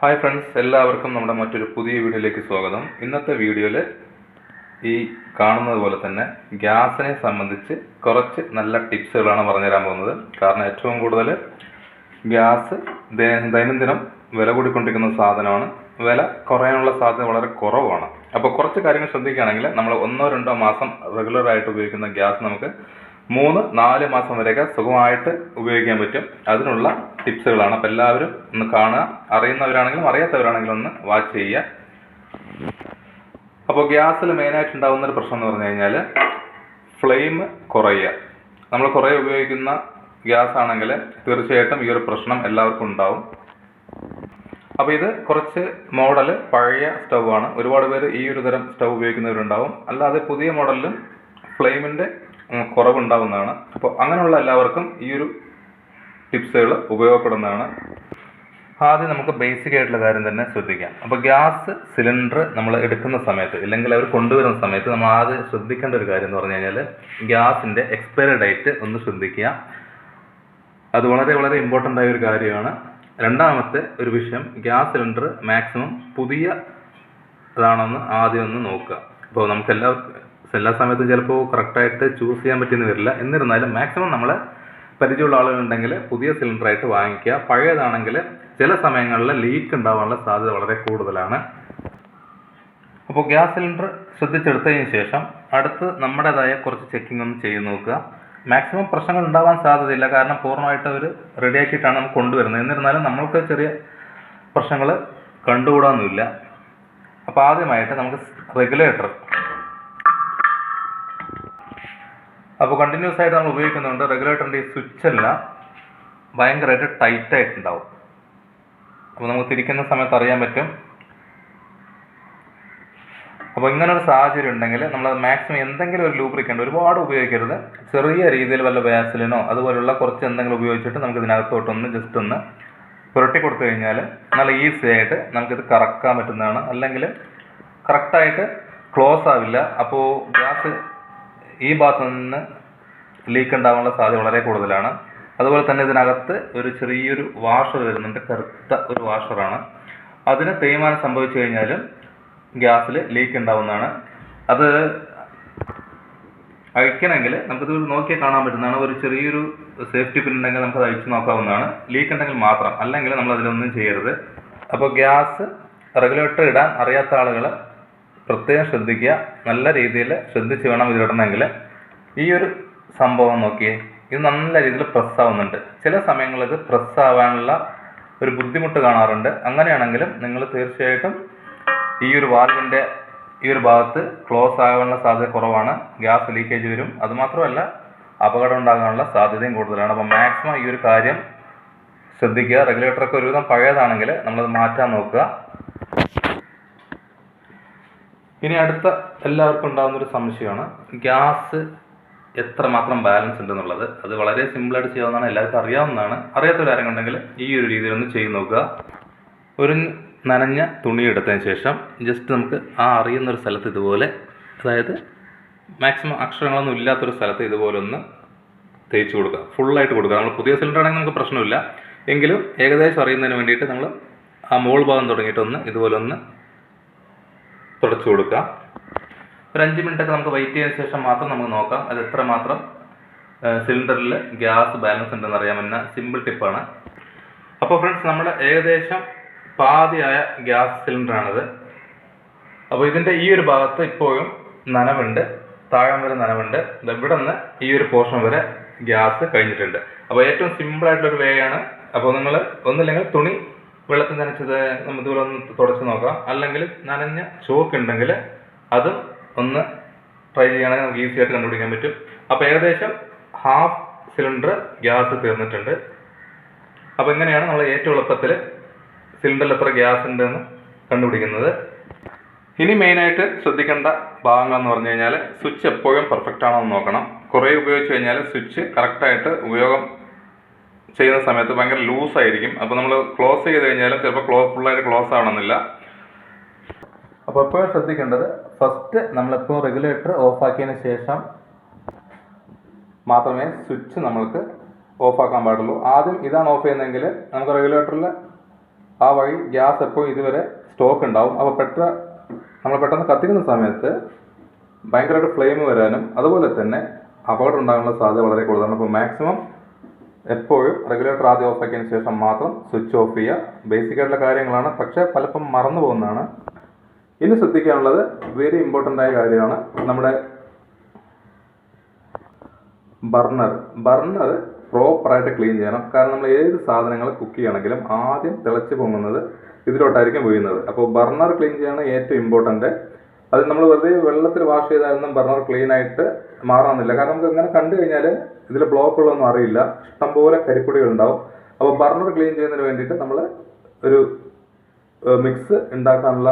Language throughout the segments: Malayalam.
ഹായ് ഫ്രണ്ട്സ്, എല്ലാവർക്കും നമ്മുടെ മറ്റൊരു പുതിയ വീഡിയോയിലേക്ക് സ്വാഗതം. ഇന്നത്തെ വീഡിയോയിൽ ഈ കാണുന്നത് പോലെ തന്നെ ഗ്യാസിനെ സംബന്ധിച്ച് കുറച്ച് നല്ല ടിപ്സുകളാണ് പറഞ്ഞുതരാൻ പോകുന്നത്. കാരണം ഏറ്റവും കൂടുതൽ ഗ്യാസ് ദൈനംദിനം വില കൂടിക്കൊണ്ടിരിക്കുന്ന സാധനമാണ്. വില കുറയാനുള്ള സാധ്യത വളരെ കുറവാണ്. അപ്പോൾ കുറച്ച് കാര്യങ്ങൾ ശ്രദ്ധിക്കുകയാണെങ്കിൽ നമ്മൾ 1-2 മാസം റെഗുലറായിട്ട് ഉപയോഗിക്കുന്ന ഗ്യാസ് നമുക്ക് 3-4 മാസം വരെയൊക്കെ സുഖമായിട്ട് ഉപയോഗിക്കാൻ പറ്റും. അതിനുള്ള ടിപ്സുകളാണ്. അപ്പോൾ എല്ലാവരും ഒന്ന് കാണുക. അറിയുന്നവരാണെങ്കിലും അറിയാത്തവരാണെങ്കിലും ഒന്ന് വാച്ച് ചെയ്യുക. അപ്പോൾ ഗ്യാസിൽ മെയിനായിട്ട് ഉണ്ടാകുന്നൊരു പ്രശ്നം എന്ന് പറഞ്ഞു കഴിഞ്ഞാൽ ഫ്ലെയിം കുറയുക. നമ്മൾ കുറേ ഉപയോഗിക്കുന്ന ഗ്യാസ് ആണെങ്കിൽ തീർച്ചയായിട്ടും ഈ ഒരു പ്രശ്നം എല്ലാവർക്കും ഉണ്ടാവും. അപ്പോൾ ഇത് കുറച്ച് മോഡൽ പഴയ സ്റ്റൗ ആണ്. ഒരുപാട് പേര് ഈ ഒരു തരം സ്റ്റൗ ഉപയോഗിക്കുന്നവരുണ്ടാവും. അല്ലാതെ പുതിയ മോഡലിലും ഫ്ലെയിമിൻ്റെ കുറവുണ്ടാവുന്നതാണ്. അപ്പോൾ അങ്ങനെയുള്ള എല്ലാവർക്കും ഈ ഒരു ടിപ്സുകൾ ഉപയോഗപ്പെടുന്നതാണ്. ആദ്യം നമുക്ക് ബേസിക് ആയിട്ടുള്ള കാര്യം തന്നെ ശ്രദ്ധിക്കാം. അപ്പോൾ ഗ്യാസ് സിലിണ്ടർ നമ്മൾ എടുക്കുന്ന സമയത്ത് ഇല്ലെങ്കിൽ അവർ കൊണ്ടുവരുന്ന സമയത്ത് നമ്മൾ ആദ്യം ശ്രദ്ധിക്കേണ്ട ഒരു കാര്യം എന്ന് പറഞ്ഞു കഴിഞ്ഞാൽ ഗ്യാസിൻ്റെ എക്സ്പയറി ഡേറ്റ് ഒന്ന് ശ്രദ്ധിക്കുക. അത് വളരെ വളരെ ഇമ്പോർട്ടൻ്റ് ആയ ഒരു കാര്യമാണ്. രണ്ടാമത്തെ ഒരു വിഷയം, ഗ്യാസ് സിലിണ്ടർ മാക്സിമം പുതിയ ഇതാണെന്ന് ആദ്യം ഒന്ന് നോക്കുക. അപ്പോൾ നമുക്ക് എല്ലാ സമയത്തും ചിലപ്പോൾ കറക്റ്റായിട്ട് ചൂസ് ചെയ്യാൻ പറ്റിയെന്ന് വരില്ല. എന്നിരുന്നാലും മാക്സിമം നമ്മൾ പരിചയമുള്ള ആളുകളുണ്ടെങ്കിൽ പുതിയ സിലിണ്ടറായിട്ട് വാങ്ങിക്കുക. പഴയതാണെങ്കിൽ ചില സമയങ്ങളിൽ ലീക്ക് ഉണ്ടാകാനുള്ള സാധ്യത വളരെ കൂടുതലാണ്. അപ്പോൾ ഗ്യാസ് സിലിണ്ടർ ശ്രദ്ധിച്ചെടുത്തതിന് ശേഷം അടുത്ത് നമ്മുടേതായ കുറച്ച് ചെക്കിംഗ് ഒന്ന് ചെയ്ത് നോക്കുക. മാക്സിമം പ്രശ്നങ്ങൾ ഉണ്ടാകാൻ സാധ്യതയില്ല, കാരണം പൂർണ്ണമായിട്ട് അവർ റെഡിയാക്കിയിട്ടാണ് നമുക്ക് കൊണ്ടുവരുന്നത്. എന്നിരുന്നാലും നമ്മൾക്ക് ചെറിയ പ്രശ്നങ്ങൾ കണ്ടുകൂടാനൊന്നുമില്ല. അപ്പോൾ ആദ്യമായിട്ട് നമുക്ക് റെഗുലേറ്റർ, അപ്പോൾ കണ്ടിന്യൂസ് ആയിട്ട് നമ്മൾ ഉപയോഗിക്കുന്നുണ്ട്. റെഗുലേറ്ററിൻ്റെ ഈ സ്വിച്ചെല്ലാം ഭയങ്കരമായിട്ട് ടൈറ്റായിട്ടുണ്ടാവും. അപ്പോൾ നമുക്ക് തിരിക്കുന്ന സമയത്ത് അറിയാൻ പറ്റും. അപ്പോൾ ഇങ്ങനൊരു സാഹചര്യം ഉണ്ടെങ്കിൽ നമ്മൾ മാക്സിമം എന്തെങ്കിലും ഒരു ലൂബ്രിക്കൻ്റ് ഒരുപാട് ഉപയോഗിക്കരുത്. ചെറിയ രീതിയിൽ വല്ല വാസലിനോ അതുപോലുള്ള കുറച്ച് എന്തെങ്കിലും ഉപയോഗിച്ചിട്ട് നമുക്ക് ഇതിനകത്തോട്ടൊന്ന് ജസ്റ്റ് ഒന്ന് പുരട്ടി കൊടുത്തു കഴിഞ്ഞാൽ നല്ല ഈസി ആയിട്ട് നമുക്കിത് കറക്കാൻ പറ്റുന്നതാണ്. അല്ലെങ്കിൽ കറക്റ്റായിട്ട് ക്ലോസ് ആവില്ല. അപ്പോൾ ഗ്യാസ് ഈ ഭാഗത്തു നിന്ന് ലീക്ക് ഉണ്ടാകാനുള്ള സാധ്യത വളരെ കൂടുതലാണ്. അതുപോലെ തന്നെ ഇതിനകത്ത് ഒരു ചെറിയൊരു വാഷർ വരുന്നുണ്ട്, കറുത്ത ഒരു വാഷറാണ്. അതിന് തേയ്മാനം സംഭവിച്ചു കഴിഞ്ഞാലും ഗ്യാസിൽ ലീക്ക് ഉണ്ടാവുന്നതാണ്. അത് അഴിക്കണമെങ്കിൽ നമുക്കിത് നോക്കിയാൽ കാണാൻ പറ്റുന്നതാണ്. ഒരു ചെറിയൊരു സേഫ്റ്റി പിൻ ഉണ്ടെങ്കിൽ നമുക്കത് അഴിച്ച് നോക്കാവുന്നതാണ്. ലീക്ക് ഉണ്ടെങ്കിൽ മാത്രം, അല്ലെങ്കിൽ നമ്മൾ അതിലൊന്നും ചെയ്യരുത്. അപ്പോൾ ഗ്യാസ് റെഗുലേറ്റർ ഇടാൻ അറിയാത്ത ആളുകൾ പ്രത്യേകം ശ്രദ്ധിക്കുക. നല്ല രീതിയിൽ ശ്രദ്ധിച്ച് വേണം ഇതിടണമെങ്കിൽ. ഈ ഒരു സംഭവം നോക്കിയേ, ഇത് നല്ല രീതിയിൽ പ്രസ്സാവുന്നുണ്ട്. ചില സമയങ്ങളിൽ ഇത് പ്രസ്സാവാനുള്ള ഒരു ബുദ്ധിമുട്ട് കാണാറുണ്ട്. അങ്ങനെയാണെങ്കിലും നിങ്ങൾ തീർച്ചയായിട്ടും ഈ ഒരു വാൽവിൻ്റെ ഈ ഒരു ഭാഗത്ത് ക്ലോസ് ആകാനുള്ള സാധ്യത കുറവാണ്. ഗ്യാസ് ലീക്കേജ് വരും. അതുമാത്രമല്ല അപകടം ഉണ്ടാകാനുള്ള സാധ്യതയും കൂടുതലാണ്. അപ്പോൾ മാക്സിമം ഈ ഒരു കാര്യം ശ്രദ്ധിക്കുക. റെഗുലേറ്ററൊക്കെ ഒരുവിധം പഴയതാണെങ്കിൽ നമ്മളത് മാറ്റാൻ നോക്കുക. ഇനി അടുത്ത എല്ലാവർക്കും ഉണ്ടാകുന്നൊരു സംശയമാണ് ഗ്യാസ് എത്രമാത്രം ബാലൻസ് ഉണ്ടെന്നുള്ളത്. അത് വളരെ സിമ്പിളായിട്ട് ചെയ്യാവുന്നതാണ്, എല്ലാവർക്കും അറിയാവുന്നതാണ്. അറിയാത്തവരാരെങ്കിലും ഉണ്ടെങ്കിൽ ഈ ഒരു രീതിയിലൊന്ന് ചെയ്ത് നോക്കുക. ഒരു നനഞ്ഞ തുണി എടുത്തതിന് ശേഷം ജസ്റ്റ് നമുക്ക് ആ അറിയുന്നൊരു സ്ഥലത്ത് ഇതുപോലെ, അതായത് മാക്സിമം അക്ഷരങ്ങളൊന്നും ഇല്ലാത്തൊരു സ്ഥലത്ത് ഇതുപോലെ ഒന്ന് തേച്ച് കൊടുക്കുക. ഫുള്ളായിട്ട് കൊടുക്കുക. നമ്മൾ പുതിയ സിലിണ്ടർ ആണെങ്കിൽ നമുക്ക് പ്രശ്നമില്ല. എങ്കിലും ഏകദേശം അറിയുന്നതിന് വേണ്ടിയിട്ട് നമ്മൾ ആ മോൾ ഭാഗം തുടങ്ങിയിട്ടൊന്ന് ഇതുപോലെ ഒന്ന് തുടച്ചു കൊടുക്കുക. ഒരു 5 മിനിറ്റൊക്കെ നമുക്ക് വെയിറ്റ് ചെയ്തതിന് ശേഷം മാത്രം നമുക്ക് നോക്കാം അത് എത്രമാത്രം സിലിണ്ടറിൽ ഗ്യാസ് ബാലൻസ് ഉണ്ടെന്ന് അറിയാൻ പറ്റുന്ന സിമ്പിൾ ടിപ്പാണ്. അപ്പോൾ ഫ്രണ്ട്സ്, നമ്മുടെ ഏകദേശം പാതിയായ ഗ്യാസ് സിലിണ്ടറാണിത്. അപ്പോൾ ഇതിൻ്റെ ഈ ഒരു ഭാഗത്ത് ഇപ്പോഴും നനവുണ്ട്, താഴം വരെ നനവുണ്ട്. ഇവിടെ നിന്ന് ഈ ഒരു പോർഷൻ വരെ ഗ്യാസ് കഴിഞ്ഞിട്ടുണ്ട്. അപ്പോൾ ഏറ്റവും സിമ്പിളായിട്ടുള്ളൊരു വേ ആണ്. അപ്പോൾ നിങ്ങൾ ഒന്നില്ലെങ്കിൽ തുണി വെള്ളത്തിൽ നനച്ചത് നമുക്ക് ഇതുപോലെ ഒന്ന് തുടച്ച് നോക്കാം. അല്ലെങ്കിൽ നനഞ്ഞ ചോക്ക് ഉണ്ടെങ്കിൽ അതും ഒന്ന് ട്രൈ ചെയ്യുകയാണെങ്കിൽ നമുക്ക് ഈസി ആയിട്ട് കണ്ടുപിടിക്കാൻ പറ്റും. അപ്പോൾ ഏകദേശം ഹാഫ് സിലിണ്ടർ ഗ്യാസ് തീർന്നിട്ടുണ്ട്. അപ്പോൾ ഇങ്ങനെയാണ് നമ്മൾ ഏറ്റവും എളുപ്പത്തിൽ സിലിണ്ടറിൽ എത്ര ഗ്യാസ് ഉണ്ടെന്ന് കണ്ടുപിടിക്കുന്നത്. ഇനി മെയിനായിട്ട് ശ്രദ്ധിക്കേണ്ട ഭാഗങ്ങളെന്ന് പറഞ്ഞു കഴിഞ്ഞാൽ സ്വിച്ച് എപ്പോഴും പെർഫെക്റ്റ് ആണോ എന്ന് നോക്കണം. കുറേ ഉപയോഗിച്ച് കഴിഞ്ഞാൽ സ്വിച്ച് കറക്റ്റായിട്ട് ഉപയോഗം ചെയ്യുന്ന സമയത്ത് ഭയങ്കര ലൂസായിരിക്കും. അപ്പോൾ നമ്മൾ ക്ലോസ് ചെയ്ത് കഴിഞ്ഞാലും ചിലപ്പോൾ ഫുള്ളായിട്ട് ക്ലോസ് ആവണമെന്നില്ല. അപ്പോൾ എപ്പോഴും ശ്രദ്ധിക്കേണ്ടത്, ഫസ്റ്റ് നമ്മളിപ്പോൾ റെഗുലേറ്റർ ഓഫാക്കിയതിന് ശേഷം മാത്രമേ സ്വിച്ച് നമ്മൾക്ക് ഓഫാക്കാൻ പാടുള്ളൂ. ആദ്യം ഇതാണ് ഓഫ് ചെയ്യുന്നതെങ്കിൽ നമുക്ക് റെഗുലേറ്ററിൽ ആ വഴി ഗ്യാസ് എപ്പോഴും ഇതുവരെ സ്റ്റോക്ക് ഉണ്ടാവും. അപ്പോൾ നമ്മൾ പെട്ടെന്ന് കത്തിക്കുന്ന സമയത്ത് ഭയങ്കരമായിട്ട് ഫ്ലെയിം വരാനും അതുപോലെ തന്നെ അപകടം ഉണ്ടാകാനുള്ള സാധ്യത വളരെ കൂടുതലാണ്. അപ്പോൾ മാക്സിമം എപ്പോഴും റെഗുലേറ്റർ ആദ്യം ഓഫ് ആക്കിയതിന് ശേഷം മാത്രം സ്വിച്ച് ഓഫ് ചെയ്യുക. ബേസിക് ആയിട്ടുള്ള കാര്യങ്ങളാണ്, പക്ഷേ പലപ്പം മറന്നു പോകുന്നതാണ്. ഇനി ശ്രദ്ധിക്കാനുള്ളത് വെരി ഇമ്പോർട്ടൻ്റ് ആയ കാര്യമാണ് നമ്മുടെ ബർണർ പ്രോപ്പറായിട്ട് ക്ലീൻ ചെയ്യണം. കാരണം നമ്മൾ ഏത് സാധനങ്ങൾ കുക്ക് ചെയ്യണമെങ്കിലും ആദ്യം തിളച്ച് പൊങ്ങുന്നത് ഇതിലോട്ടായിരിക്കും വീഴുന്നത്. അപ്പോൾ ബർണർ ക്ലീൻ ചെയ്യാണ് ഏറ്റവും ഇമ്പോർട്ടൻ്റ്. അത് നമ്മൾ വെറുതെ വെള്ളത്തിൽ വാഷ് ചെയ്താലൊന്നും ബർണർ ക്ലീൻ ആയിട്ട് മാറാമെന്നില്ല. കാരണം നമുക്ക് ഇങ്ങനെ കണ്ടു കഴിഞ്ഞാൽ ഇതിൽ ബ്ലോക്കുകളൊന്നും അറിയില്ല, ഇഷ്ടംപോലെ കരിപ്പൊടികൾ ഉണ്ടാവും. അപ്പോൾ ബർണർ ക്ലീൻ ചെയ്യുന്നതിന് വേണ്ടിയിട്ട് നമ്മൾ ഒരു മിക്സ് ഉണ്ടാക്കാനുള്ള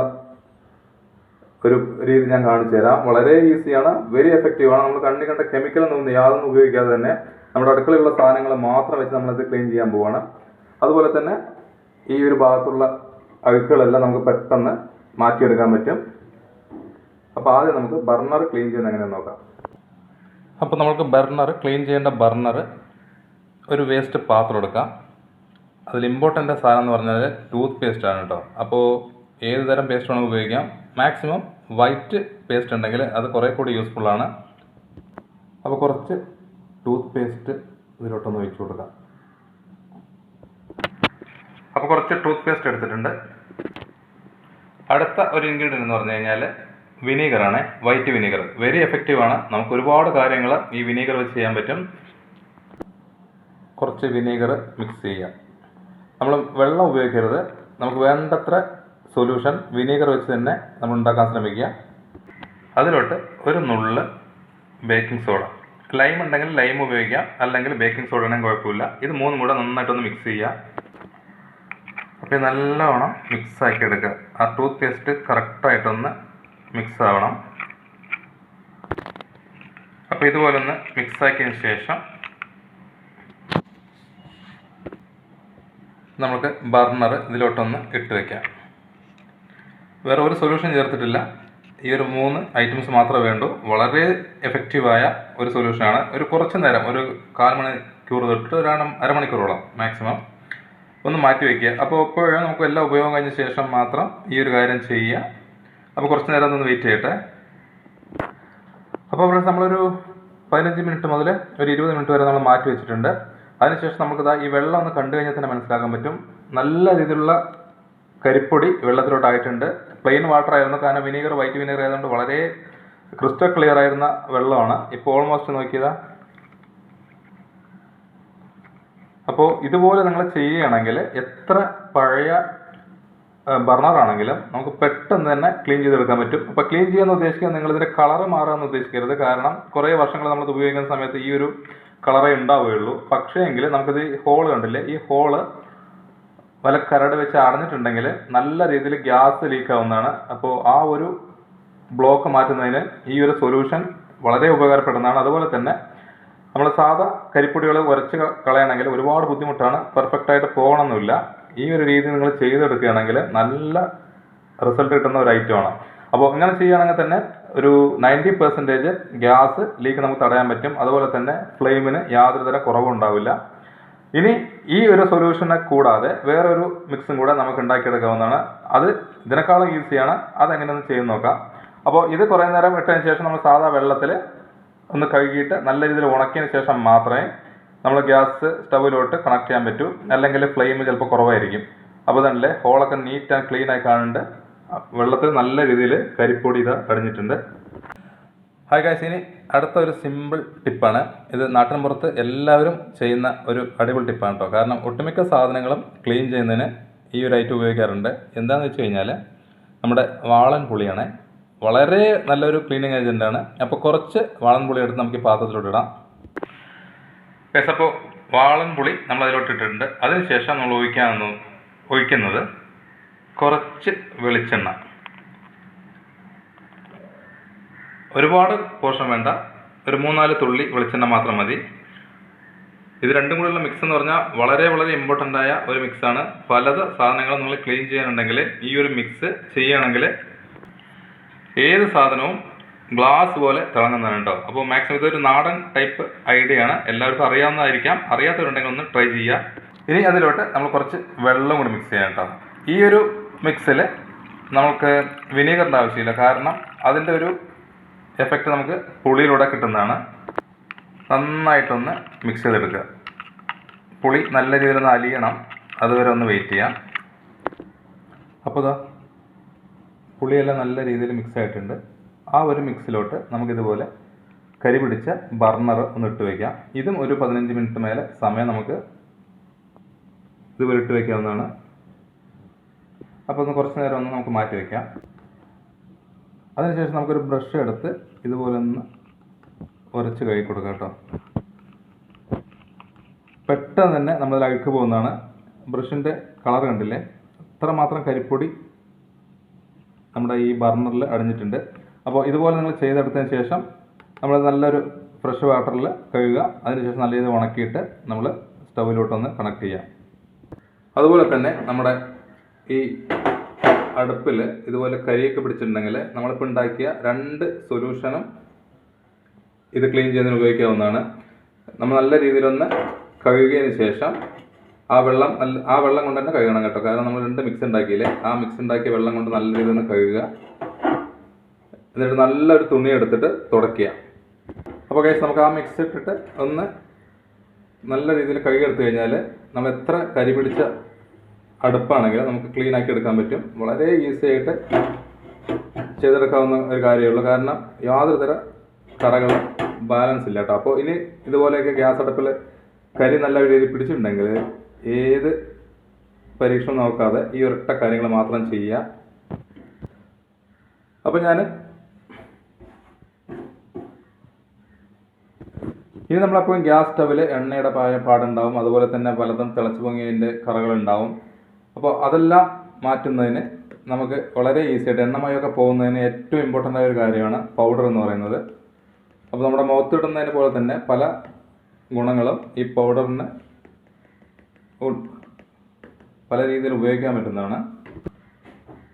ഒരു രീതി ഞാൻ കാണിച്ചു തരാം. വളരെ ഈസിയാണ്, വെരി എഫക്റ്റീവാണ്. നമ്മൾ കണ്ണി കണ്ട കെമിക്കലൊന്നും യാതൊന്നും ഉപയോഗിക്കാതെ തന്നെ നമ്മുടെ അടുക്കളയിലുള്ള സാധനങ്ങൾ മാത്രം വെച്ച് നമ്മളിത് ക്ലീൻ ചെയ്യാൻ പോവാണ്. അതുപോലെ തന്നെ ഈ ഒരു ഭാഗത്തുള്ള അഴുക്കുകളെല്ലാം നമുക്ക് പെട്ടെന്ന് മാറ്റിയെടുക്കാൻ പറ്റും. അപ്പോൾ ആദ്യം നമുക്ക് ബർണർ ക്ലീൻ ചെയ്യുന്നത് എങ്ങനെയാണെന്ന് നോക്കാം. അപ്പോൾ നമുക്ക് ക്ലീൻ ചെയ്യേണ്ട ബർണർ ഒരു വേസ്റ്റ് പാത്രം എടുക്കാം. അതിൽ ഇമ്പോർട്ടൻ്റ് സാധനം എന്ന് പറഞ്ഞാൽ ടൂത്ത് പേസ്റ്റ് ആണ് കേട്ടോ. അപ്പോൾ ഏത് തരം പേസ്റ്റ് വേണമെങ്കിൽ ഉപയോഗിക്കാം. മാക്സിമം വൈറ്റ് പേസ്റ്റ് ഉണ്ടെങ്കിൽ അത് കുറേ കൂടി യൂസ്ഫുള്ളാണ്. അപ്പോൾ കുറച്ച് ടൂത്ത് പേസ്റ്റ് ഇതിലോട്ടൊന്ന് ഒഴിച്ചു കൊടുക്കാം. അപ്പോൾ കുറച്ച് ടൂത്ത് പേസ്റ്റ് എടുത്തിട്ടുണ്ട്. അടുത്ത ഒരു ഇൻഗ്രീഡിയൻ്റ് എന്ന് പറഞ്ഞു കഴിഞ്ഞാൽ വിനീഗറാണ്, വൈറ്റ് വിനീഗർ. വെരി എഫക്റ്റീവാണ്. നമുക്ക് ഒരുപാട് കാര്യങ്ങൾ ഈ വിനീഗർ വെച്ച് ചെയ്യാൻ പറ്റും. കുറച്ച് വിനീഗർ മിക്സ് ചെയ്യാം. നമ്മൾ വെള്ളം ഉപയോഗിക്കരുത്. നമുക്ക് വേണ്ടത്ര സൊല്യൂഷൻ വിനീഗർ വെച്ച് തന്നെ നമ്മൾ ഉണ്ടാക്കാൻ ശ്രമിക്കുക. അതിലോട്ട് ഒരു നുള്ള് ബേക്കിംഗ് സോഡ. ലൈം ഉണ്ടെങ്കിൽ ലൈം ഉപയോഗിക്കാം, അല്ലെങ്കിൽ ബേക്കിംഗ് സോഡ ആണെങ്കിൽ കുഴപ്പമില്ല. ഇത് മൂന്നും കൂടെ നന്നായിട്ടൊന്ന് മിക്സ് ചെയ്യുക. അപ്പോൾ നല്ലവണ്ണം മിക്സ് ആക്കി എടുക്കുക. ആ ടൂത്ത് പേസ്റ്റ് കറക്റ്റായിട്ടൊന്ന് മിക്സ് ആവണം. അപ്പോൾ ഇതുപോലെ ഒന്ന് മിക്സ് ആക്കിയതിന് ശേഷം നമുക്ക് ബർണർ ഇതിലോട്ടൊന്ന് ഇട്ട് വയ്ക്കാം. വേറെ ഒരു സൊല്യൂഷൻ ചേർത്തിട്ടില്ല. ഈ ഒരു 3 ഐറ്റംസ് മാത്രമേ വേണ്ടൂ. വളരെ എഫക്റ്റീവായ ഒരു സൊല്യൂഷനാണ്. ഒരു കുറച്ച് നേരം, ഒരു 1/4 മണിക്കൂർ തൊട്ട് ഒരു അരമണിക്കൂറോളം മാക്സിമം ഒന്ന് മാറ്റി വയ്ക്കുക. അപ്പോൾ എപ്പോഴും നമുക്ക് എല്ലാ ഉപയോഗം കഴിഞ്ഞ ശേഷം മാത്രം ഈ ഒരു കാര്യം ചെയ്യുക. അപ്പോൾ കുറച്ച് നേരം ഒന്ന് വെയിറ്റ് ചെയ്യട്ടെ. അപ്പോൾ ഇവിടെ നമ്മളൊരു 15 മിനിറ്റ് മുതൽ ഒരു 20 മിനിറ്റ് വരെ നമ്മൾ മാറ്റി വെച്ചിട്ടുണ്ട്. അതിനുശേഷം നമുക്കിതാ ഈ വെള്ളം ഒന്ന് കണ്ടു കഴിഞ്ഞാൽ തന്നെ മനസ്സിലാക്കാൻ പറ്റും. നല്ല രീതിയിലുള്ള കരിപ്പൊടി വെള്ളത്തിലോട്ടായിട്ടുണ്ട്. പ്ലെയിൻ വാട്ടർ ആയിരുന്നു, കാരണം വൈറ്റ് വിനീഗർ ആയതുകൊണ്ട് വളരെ ക്രിസ്റ്റൽ ക്ലിയർ ആയിരുന്ന വെള്ളമാണ്. ഇപ്പോൾ ഓൾമോസ്റ്റ് നോക്കിയതാ. അപ്പോൾ ഇതുപോലെ നിങ്ങൾ ചെയ്യുകയാണെങ്കിൽ എത്ര പഴയ ബർണറാണെങ്കിലും നമുക്ക് പെട്ടെന്ന് തന്നെ ക്ലീൻ ചെയ്തെടുക്കാൻ പറ്റും. അപ്പോൾ ക്ലീൻ ചെയ്യാൻ ഉദ്ദേശിക്കുക നിങ്ങളിതിൻ്റെ കളറ് മാറാമെന്ന് ഉദ്ദേശിക്കരുത്. കാരണം കുറേ വർഷങ്ങൾ നമ്മളത് ഉപയോഗിക്കുന്ന സമയത്ത് ഈ ഒരു കളറേ ഉണ്ടാവുകയുള്ളൂ. പക്ഷേ എങ്കിൽ നമുക്കിത് ഹോള് കണ്ടില്ലേ, ഈ ഹോള് വല്ല കരട് വെച്ച് അടഞ്ഞിട്ടുണ്ടെങ്കിൽ നല്ല രീതിയിൽ ഗ്യാസ് ലീക്ക് ആവുന്നതാണ്. അപ്പോൾ ആ ഒരു ബ്ലോക്ക് മാറ്റുന്നതിന് ഈ ഒരു സൊല്യൂഷൻ വളരെ ഉപകാരപ്പെടുന്നതാണ്. അതുപോലെ തന്നെ നമ്മൾ സാധാ കരിപ്പൊടികൾ ഉരച്ച് കളയണമെങ്കിൽ ഒരുപാട് ബുദ്ധിമുട്ടാണ്, പെർഫെക്റ്റായിട്ട് പോകണമെന്നില്ല. ഈ ഒരു രീതി നിങ്ങൾ ചെയ്തെടുക്കുകയാണെങ്കിൽ നല്ല റിസൾട്ട് കിട്ടുന്ന ഒരു ഐറ്റമാണ്. അപ്പോൾ ഇങ്ങനെ ചെയ്യുകയാണെങ്കിൽ തന്നെ ഒരു 90% ഗ്യാസ് ലീക്ക് നമുക്ക് തടയാൻ പറ്റും. അതുപോലെ തന്നെ ഫ്ലെയിമിന് യാതൊരു തരം കുറവും ഉണ്ടാവില്ല. ഇനി ഈ ഒരു സൊല്യൂഷനെ കൂടാതെ വേറൊരു മിക്സും കൂടെ നമുക്ക് ഉണ്ടാക്കിയെടുക്കാവുന്നതാണ്. അത് ഇതിനേക്കാളും ഈസിയാണ്. അതെങ്ങനെയൊന്ന് ചെയ്ത് നോക്കാം. അപ്പോൾ ഇത് കുറേ നേരം ഇട്ടതിന് ശേഷം നമ്മൾ സാധാ വെള്ളത്തിൽ ഒന്ന് കഴുകിയിട്ട് നല്ല രീതിയിൽ ഉണക്കിയതിന് ശേഷം മാത്രമേ നമ്മൾ ഗ്യാസ് സ്റ്റൗവിലോട്ട് കണക്ട് ചെയ്യാൻ പറ്റൂ. അല്ലെങ്കിൽ ഫ്ലെയിം ചിലപ്പോൾ കുറവായിരിക്കും. അപ്പോൾ തന്നെ ഹോളൊക്കെ നീറ്റ് ആൻഡ് ക്ലീൻ ആയി കാണുന്നുണ്ട്. വെള്ളത്തിൽ നല്ല രീതിയിൽ കരിപ്പൊടി ഇത് അടിഞ്ഞിട്ടുണ്ട്. ഹായ് ഗായ്സ്, ഇനി അടുത്ത ഒരു സിമ്പിൾ ടിപ്പാണ്. ഇത് നാട്ടിൻപുറത്ത് എല്ലാവരും ചെയ്യുന്ന ഒരു അടിപൊളി ടിപ്പാണ് കേട്ടോ. കാരണം ഒട്ടുമിക്ക സാധനങ്ങളും ക്ലീൻ ചെയ്യുന്നതിന് ഈ ഒരു ഐറ്റം ഉപയോഗിക്കാറുണ്ട്. എന്താണെന്ന് വെച്ച് കഴിഞ്ഞാൽ നമ്മുടെ വാളൻ പുളിയാണ്. വളരെ നല്ലൊരു ക്ലീനിങ് ഏജൻറ്റാണ്. അപ്പോൾ കുറച്ച് വാളൻ പുളി എടുത്ത് നമുക്ക് ഈ പാത്രത്തിലോട്ട് ഇടാം. അപ്പോൾ വാളൻ പുളി നമ്മൾ അതിലോട്ട് ഇട്ടിട്ടുണ്ട്. അതിനുശേഷം നമ്മൾ ഒഴിക്കുന്നത് കുറച്ച് വെളിച്ചെണ്ണ. ഒരുപാട് പോർഷൻ വേണ്ട, ഒരു 3-4 തുള്ളി വെളിച്ചെണ്ണ മാത്രം മതി. ഇത് രണ്ടും കൂടിയുള്ള മിക്സ് എന്ന് പറഞ്ഞാൽ വളരെ വളരെ ഇമ്പോർട്ടൻ്റ് ആയ ഒരു മിക്സാണ്. പലത് സാധനങ്ങളും നിങ്ങൾ ക്ലീൻ ചെയ്യാനുണ്ടെങ്കിൽ ഈ ഒരു മിക്സ് ചെയ്യുകയാണെങ്കിൽ ഏത് സാധനവും ഗ്ലാസ് പോലെ തിളങ്ങുന്നതാണ് കേട്ടോ. അപ്പോൾ മാക്സിമം ഇതൊരു നാടൻ ടൈപ്പ് ഐഡിയ ആണ്. എല്ലാവർക്കും അറിയാവുന്നതായിരിക്കാം. അറിയാത്തവരുണ്ടെങ്കിൽ ഒന്ന് ട്രൈ ചെയ്യുക. ഇനി അതിലോട്ട് നമ്മൾ കുറച്ച് വെള്ളം കൂടി മിക്സ് ചെയ്യാം കേട്ടോ. ഈ ഒരു മിക്സിൽ നമുക്ക് വിനീഗറിൻ്റെ ആവശ്യമില്ല, കാരണം അതിൻ്റെ ഒരു എഫക്റ്റ് നമുക്ക് പുളിയിലൂടെ കിട്ടുന്നതാണ്. നന്നായിട്ടൊന്ന് മിക്സ് ചെയ്തെടുക്കുക. പുളി നല്ല രീതിയിലൊന്ന് അലിയണം, അതുവരെ ഒന്ന് വെയിറ്റ് ചെയ്യാം. അപ്പോൾ ഇതാ പുളിയെല്ലാം നല്ല രീതിയിൽ മിക്സ് ആയിട്ടുണ്ട്. ആ ഒരു മിക്സിലോട്ട് നമുക്കിതുപോലെ കരി പിടിച്ച ബർണർ ഒന്ന് ഇട്ട് വയ്ക്കാം. ഇതും ഒരു 15 മിനിറ്റ് മേലെ സമയം നമുക്ക് ഇതുപോലെ ഇട്ട് വയ്ക്കാവുന്നതാണ്. അപ്പോൾ ഒന്ന് കുറച്ച് നേരം ഒന്ന് നമുക്ക് മാറ്റി വയ്ക്കാം. അതിനുശേഷം നമുക്കൊരു ബ്രഷ് എടുത്ത് ഇതുപോലെ ഒന്ന് ഉരച്ച് കഴുകി കൊടുക്കാം കേട്ടോ. പെട്ടെന്ന് തന്നെ നമ്മളതിൽ അഴുക്ക് പോകുന്നതാണ്. ബ്രഷിൻ്റെ കളർ കണ്ടില്ലേ, അത്രമാത്രം കരിപ്പൊടി നമ്മുടെ ഈ ബർണറിൽ അടിഞ്ഞിട്ടുണ്ട്. അപ്പോൾ ഇതുപോലെ നിങ്ങൾ ചെയ്തെടുത്തതിന് ശേഷം നമ്മൾ നല്ലൊരു ഫ്രഷ് വാട്ടറിൽ കഴുകുക. അതിനുശേഷം നല്ല രീതിയിൽ ഉണക്കിയിട്ട് നമ്മൾ സ്റ്റൗവിലോട്ടൊന്ന് കണക്ട് ചെയ്യാം. അതുപോലെ തന്നെ നമ്മുടെ ഈ അടുപ്പിൽ ഇതുപോലെ കരിയൊക്കെ പിടിച്ചിട്ടുണ്ടെങ്കിൽ നമ്മളിപ്പോൾ ഉണ്ടാക്കിയ 2 സൊല്യൂഷനും ഇത് ക്ലീൻ ചെയ്യുന്നതിന് ഉപയോഗിക്കാവുന്നതാണ്. നമ്മൾ നല്ല രീതിയിലൊന്ന് കഴുകിയതിന് ശേഷം ആ വെള്ളം കൊണ്ട് തന്നെ കഴുകണം കേട്ടോ. കാരണം നമ്മൾ 2 മിക്സ് ഉണ്ടാക്കിയില്ലേ, ആ മിക്സ് ഉണ്ടാക്കിയ വെള്ളം കൊണ്ട് നല്ല രീതിയിൽ ഒന്ന് കഴുകുക. എന്നിട്ട് നല്ലൊരു തുണി എടുത്തിട്ട് തുടയ്ക്കുക. അപ്പോൾ ഗൈസ് നമുക്ക് ആ മിക്സ് ഇട്ടിട്ട് ഒന്ന് നല്ല രീതിയിൽ കഴുകിയെടുത്തു കഴിഞ്ഞാൽ നമ്മൾ എത്ര കരി പിടിച്ച അടുപ്പാണെങ്കിലും നമുക്ക് ക്ലീൻ ആക്കി എടുക്കാൻ പറ്റും. വളരെ ഈസി ആയിട്ട് ചെയ്തെടുക്കാവുന്ന ഒരു കാര്യമുള്ളൂ. കാരണം യാതൊരു തര കറകളും ബാലൻസ് ഇല്ല കേട്ടോ. അപ്പോൾ ഇനി ഇതുപോലെയൊക്കെ ഗ്യാസ് അടുപ്പിൽ കരി നല്ല രീതിയിൽ പിടിച്ചിട്ടുണ്ടെങ്കിൽ ഏത് പരീക്ഷണം നോക്കാതെ ഈ ഒരൊറ്റ കാര്യങ്ങൾ മാത്രം ചെയ്യുക. അപ്പോൾ ഇനി നമ്മളെപ്പോഴും ഗ്യാസ് സ്റ്റവിൽ എണ്ണയുടെ പാടുണ്ടാവും, അതുപോലെ തന്നെ പലതും തിളച്ചു പൊങ്ങിയതിൻ്റെ കറകളുണ്ടാവും. അപ്പോൾ അതെല്ലാം മാറ്റുന്നതിന് നമുക്ക് വളരെ ഈസി ആയിട്ട് എണ്ണമയമൊക്കെ പോകുന്നതിന് ഏറ്റവും ഇമ്പോർട്ടൻ്റ് ആയ ഒരു കാര്യമാണ് പൗഡർ എന്ന് പറയുന്നത്. അപ്പോൾ നമ്മുടെ മുഖത്തിടുന്നതിന് പോലെ തന്നെ പല ഗുണങ്ങളും ഈ പൗഡറിന് പല രീതിയിൽ ഉപയോഗിക്കാൻ പറ്റുന്നതാണ്.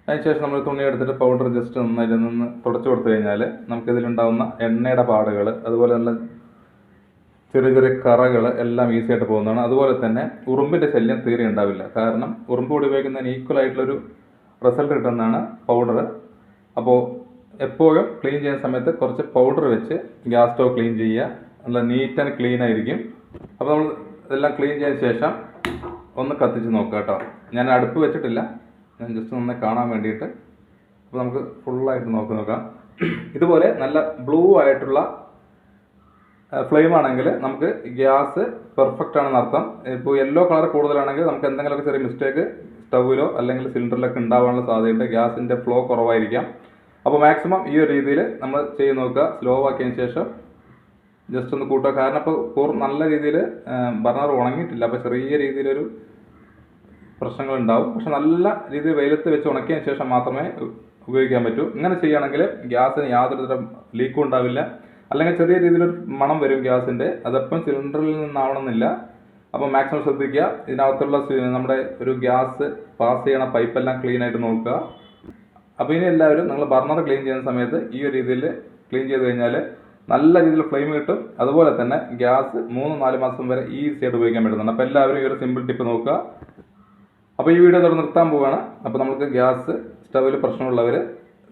അതിനുശേഷം നമ്മൾ തുണി എടുത്തിട്ട് പൗഡർ ജസ്റ്റ് നന്നായിട്ട് നിന്ന് തുടച്ചു കൊടുത്തു കഴിഞ്ഞാൽ നമുക്കിതിലുണ്ടാകുന്ന എണ്ണയുടെ പാടുകൾ, അതുപോലെ നല്ല ചെറിയ ചെറിയ കറകൾ എല്ലാം ഈസി ആയിട്ട് പോകുന്നതാണ്. അതുപോലെ തന്നെ ഉറുമ്പിൻ്റെ ശല്യം തീരെ ഉണ്ടാവില്ല. കാരണം ഉറുമ്പ് കൂടി ഉപയോഗിക്കുന്നതിന് ഈക്വൽ ആയിട്ടുള്ളൊരു റിസൾട്ട് കിട്ടുന്നതാണ് പൗഡർ. അപ്പോൾ എപ്പോഴും ക്ലീൻ ചെയ്യുന്ന സമയത്ത് കുറച്ച് പൗഡർ വെച്ച് ഗ്യാസ് സ്റ്റവ് ക്ലീൻ ചെയ്യുക. നല്ല നീറ്റ് ആൻഡ് ക്ലീൻ ആയിരിക്കും. അപ്പോൾ നമ്മൾ ഇതെല്ലാം ക്ലീൻ ചെയ്തതിന് ശേഷം ഒന്ന് കത്തിച്ച് നോക്കുക കേട്ടോ. ഞാൻ അടുപ്പ് വെച്ചിട്ടില്ല, ഞാൻ ജസ്റ്റ് ഒന്ന് കാണാൻ വേണ്ടിയിട്ട്. അപ്പോൾ നമുക്ക് ഫുള്ളായിട്ട് നോക്കാം. ഇതുപോലെ നല്ല ബ്ലൂ ആയിട്ടുള്ള ഫ്ലെയിം ആണെങ്കിൽ നമുക്ക് ഗ്യാസ് പെർഫെക്റ്റ് ആണെന്ന് അർത്ഥം. ഇപ്പോൾ യെല്ലോ കളർ കൂടുതലാണെങ്കിൽ നമുക്ക് എന്തെങ്കിലുമൊക്കെ ചെറിയ മിസ്റ്റേക്ക് സ്റ്റൗവിലോ അല്ലെങ്കിൽ സിലിണ്ടറിലൊക്കെ ഉണ്ടാവാനുള്ള സാധ്യതയുണ്ട്. ഗ്യാസിൻ്റെ ഫ്ലോ കുറവായിരിക്കാം. അപ്പോൾ മാക്സിമം ഈ ഒരു രീതിയിൽ നമ്മൾ ചെയ്ത് നോക്കുക. സ്ലോ ആക്കിയതിന് ശേഷം ജസ്റ്റ് ഒന്ന് കൂട്ടുക. കാരണം ഇപ്പോൾ നല്ല രീതിയിൽ ബർണർ ഉണങ്ങിയിട്ടില്ല, അപ്പോൾ ചെറിയ രീതിയിലൊരു പ്രശ്നങ്ങളുണ്ടാവും. പക്ഷെ നല്ല രീതിയിൽ വെയിലത്ത് വെച്ച് ഉണക്കിയതിന് ശേഷം മാത്രമേ ഉപയോഗിക്കാൻ പറ്റൂ. ഇങ്ങനെ ചെയ്യുകയാണെങ്കിൽ ഗ്യാസിന് യാതൊരു തരം ലീക്കും ഉണ്ടാവില്ല. അല്ലെങ്കിൽ ചെറിയ രീതിയിലൊരു മണം വരും ഗ്യാസിൻ്റെ, അതെപ്പം സിലിണ്ടറിൽ നിന്നാവണമെന്നില്ല. അപ്പോൾ മാക്സിമം ശ്രദ്ധിക്കുക. ഇതിനകത്തുള്ള നമ്മുടെ ഒരു ഗ്യാസ് പാസ് ചെയ്യണ പൈപ്പെല്ലാം ക്ലീൻ ആയിട്ട് നോക്കുക. അപ്പോൾ ഇനി എല്ലാവരും നിങ്ങൾ ബർണർ ക്ലീൻ ചെയ്യുന്ന സമയത്ത് ഈ ഒരു രീതിയിൽ ക്ലീൻ ചെയ്ത് കഴിഞ്ഞാൽ നല്ല രീതിയിൽ ഫ്ലെയിം കിട്ടും. അതുപോലെ തന്നെ ഗ്യാസ് 3-4 മാസം വരെ ഈസി ആയിട്ട് ഉപയോഗിക്കാൻ പറ്റുന്നുണ്ട്. അപ്പോൾ എല്ലാവരും ഈ ഒരു സിമ്പിൾ ടിപ്പ് നോക്കുക. അപ്പോൾ ഈ വീഡിയോ ഇവിടെ നിർത്താൻ പോവുകയാണ്. അപ്പോൾ നമുക്ക് ഗ്യാസ് സ്റ്റവിൽ പ്രശ്നമുള്ളവർ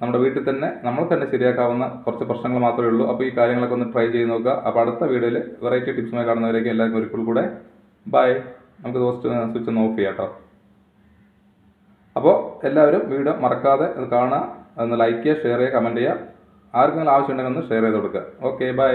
നമ്മുടെ വീട്ടിൽ തന്നെ നമ്മൾ തന്നെ ശരിയാക്കാവുന്ന കുറച്ച് പ്രശ്നങ്ങൾ മാത്രമേ ഉള്ളൂ. അപ്പോൾ ഈ കാര്യങ്ങളൊക്കെ ഒന്ന് ട്രൈ ചെയ്ത് നോക്കുക. അപ്പോൾ അടുത്ത വീഡിയോയിൽ വെറൈറ്റി ടിപ്സുമായി കാണുന്നവരേക്ക് എല്ലാവർക്കും ഒരിക്കൽ കൂടെ ബൈ. നമുക്ക് സ്വിച്ച് ഒന്ന് ഓഫ് ചെയ്യാം കേട്ടോ. അപ്പോൾ എല്ലാവരും വീഡിയോ മറക്കാതെ അത് കാണുക, അതൊന്ന് ലൈക്ക് ചെയ്യുക, ഷെയർ ചെയ്യുക, കമൻറ്റ് ചെയ്യുക. ആർക്കെങ്കിലും ആവശ്യമുണ്ടെങ്കിൽ ഒന്ന് ഷെയർ ചെയ്ത് കൊടുക്കുക. Okay, by.